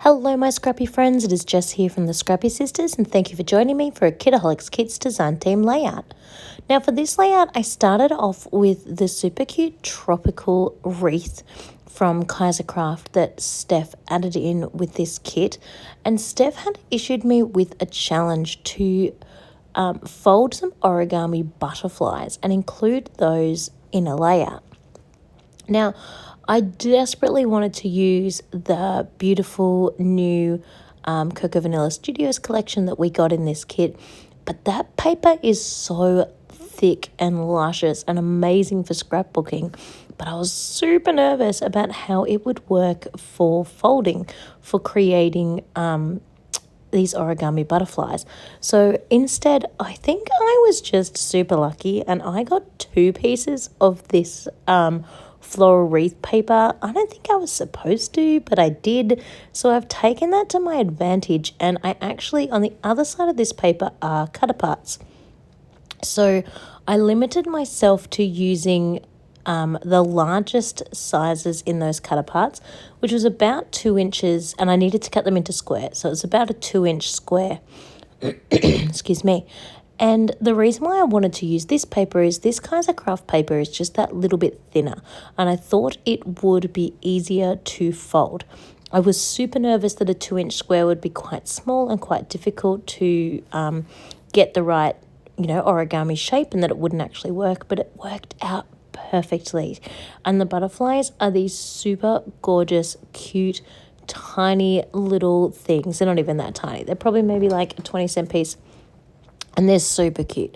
Hello my scrappy friends, it is Jess here from the Scrappy Sisters and thank you for joining me for a Kitaholic Kits design team layout. Now for this layout I started off with the super cute tropical wreath from Kaisercraft that Steph added in with this kit, and Steph had issued me with a challenge to fold some origami butterflies and include those in a layout. Now, I desperately wanted to use the beautiful new Cocoa Vanilla Studios collection that we got in this kit, but that paper is so thick and luscious and amazing for scrapbooking, but I was super nervous about how it would work for folding, for creating these origami butterflies. So instead, I think I was just super lucky and I got 2 pieces of this floral wreath paper. I don't think I was supposed to, but I did. So I've taken that to my advantage, and I actually, on the other side of this paper are cut aparts. So I limited myself to using the largest sizes in those cut aparts, which was about 2 inches, and I needed to cut them into square. So it's about a 2-inch square. Excuse me. And the reason why I wanted to use this paper is this Kaisercraft paper is just that little bit thinner, and I thought it would be easier to fold. I was super nervous that a 2-inch square would be quite small and quite difficult to get the right, origami shape, and that it wouldn't actually work, but it worked out perfectly. And the butterflies are these super gorgeous, cute, tiny little things. They're not even that tiny. They're probably maybe like a 20-cent piece. And they're super cute.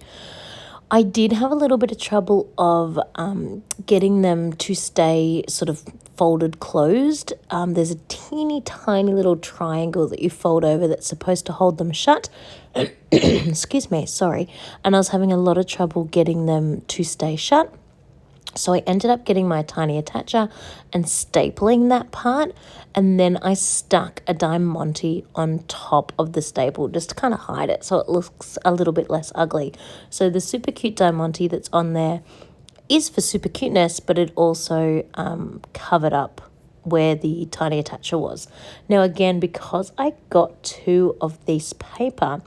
I did have a little bit of trouble of getting them to stay sort of folded closed. There's a teeny tiny little triangle that you fold over that's supposed to hold them shut. Excuse me, sorry. And I was having a lot of trouble getting them to stay shut. So I ended up getting my tiny attacher and stapling that part, and then I stuck a Diamante on top of the staple just to kind of hide it so it looks a little bit less ugly. So the super cute Diamante that's on there is for super cuteness, but it also covered up where the tiny attacher was. Now again, because I got 2 of this paper,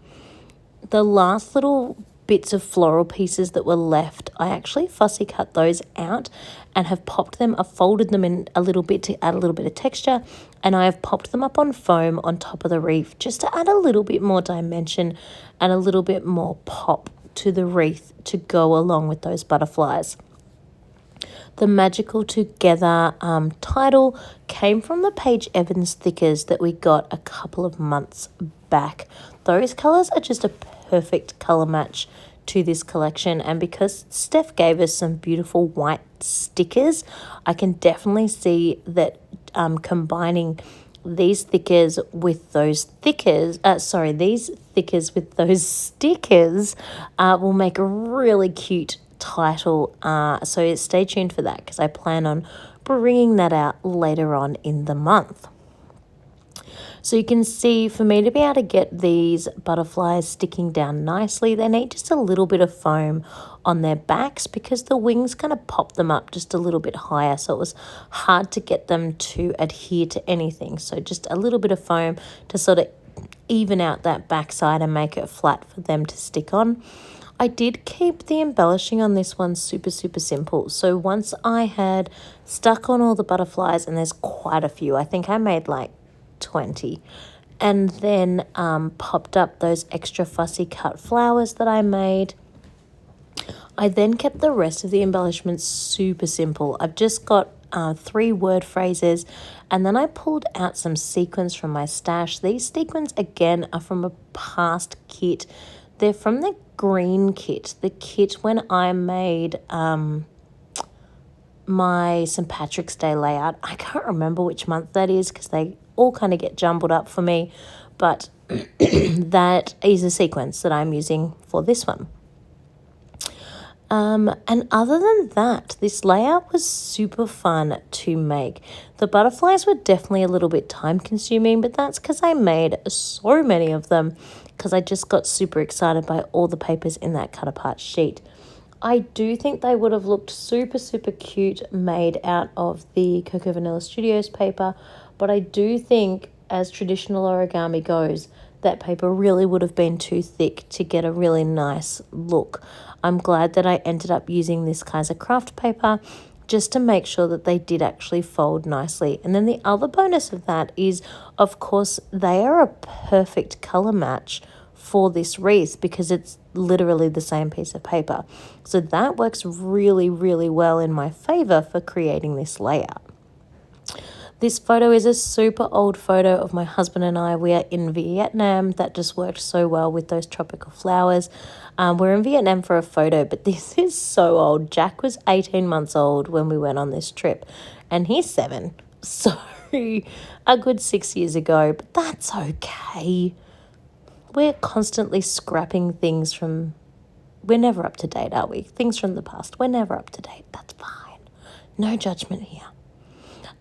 the last little bits of floral pieces that were left, I actually fussy cut those out and have popped them, I've folded them in a little bit to add a little bit of texture, and I have popped them up on foam on top of the wreath just to add a little bit more dimension and a little bit more pop to the wreath to go along with those butterflies. The Magical Together title came from the Paige Evans stickers that we got a couple of months back. Those colours are just a perfect colour match to this collection, and because Steph gave us some beautiful white stickers, I can definitely see that combining these thickers with those stickers will make a really cute title. So stay tuned for that, because I plan on bringing that out later on in the month. So you can see, for me to be able to get these butterflies sticking down nicely, they need just a little bit of foam on their backs because the wings kind of pop them up just a little bit higher. So it was hard to get them to adhere to anything. So just a little bit of foam to sort of even out that backside and make it flat for them to stick on. I did keep the embellishing on this one super simple. So once I had stuck on all the butterflies, and there's quite a few, I think I made like 20, and then popped up those extra fussy cut flowers that I made. I then kept the rest of the embellishments super simple. I've just got 3 word phrases, and then I pulled out some sequins from my stash. These sequins again are from a past kit. They're from the green kit, the kit when I made my St. Patrick's Day layout. I can't remember which month that is because they all kind of get jumbled up for me, but that is a sequence that I'm using for this one. And other than that, this layout was super fun to make. The butterflies were definitely a little bit time consuming, but that's because I made so many of them because I just got super excited by all the papers in that cut apart sheet. I do think they would have looked super cute made out of the Cocoa Vanilla Studios paper, but I do think as traditional origami goes, that paper really would have been too thick to get a really nice look. I'm glad that I ended up using this Kaiser craft paper just to make sure that they did actually fold nicely. And then the other bonus of that is, of course, they are a perfect color match for this wreath because it's literally the same piece of paper. So that works really, really well in my favor for creating this layout. This photo is a super old photo of my husband and I. We are in Vietnam. That just worked so well with those tropical flowers. We're in Vietnam for a photo, but this is so old. Jack was 18 months old when we went on this trip, and he's 7. So a good 6 years ago, but that's okay. We're constantly scrapping things from... We're never up to date, are we? Things from the past. We're never up to date. That's fine. No judgment here.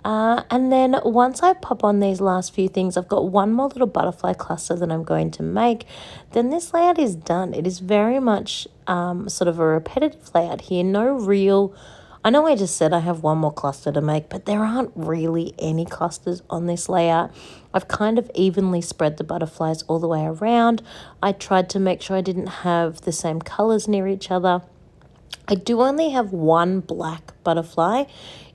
And then once I pop on these last few things, I've got one more little butterfly cluster that I'm going to make. Then this layout is done. It is very much sort of a repetitive layout here. No real... I know I just said I have one more cluster to make, but there aren't really any clusters on this layout. I've kind of evenly spread the butterflies all the way around. I tried to make sure I didn't have the same colors near each other. I do only have one black butterfly.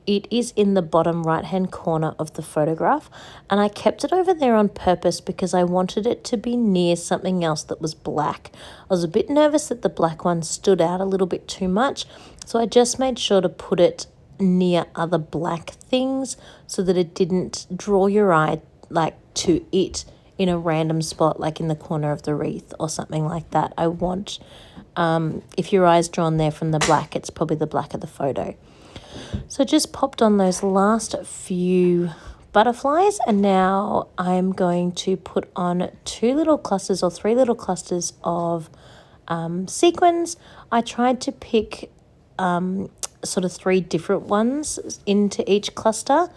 It is in the bottom right-hand corner of the photograph, and I kept it over there on purpose because I wanted it to be near something else that was black. I was a bit nervous that the black one stood out a little bit too much, so I just made sure to put it near other black things so that it didn't draw your eye to it in a random spot, like in the corner of the wreath or something like that. I want, if your eye's drawn there from the black, it's probably the black of the photo. So just popped on those last few butterflies, and now I'm going to put on 2 little clusters or 3 little clusters of sequins. I tried to pick sort of 3 different ones into each cluster,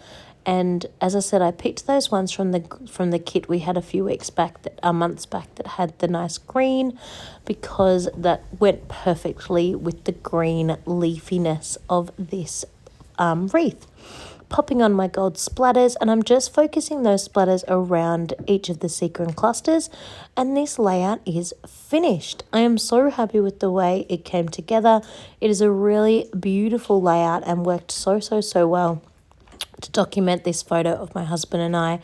and as I said, I picked those ones from the kit we had a few months back that had the nice green, because that went perfectly with the green leafiness of this wreath. Popping on my gold splatters, and I'm just focusing those splatters around each of the sequin clusters, and this layout is finished. I am so happy with the way it came together. It is a really beautiful layout and worked so well to document this photo of my husband and I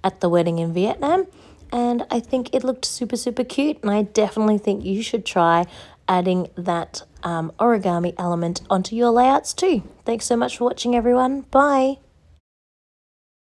at the wedding in Vietnam. And I think it looked super cute, and I definitely think you should try adding that origami element onto your layouts too. Thanks so much for watching, everyone. Bye.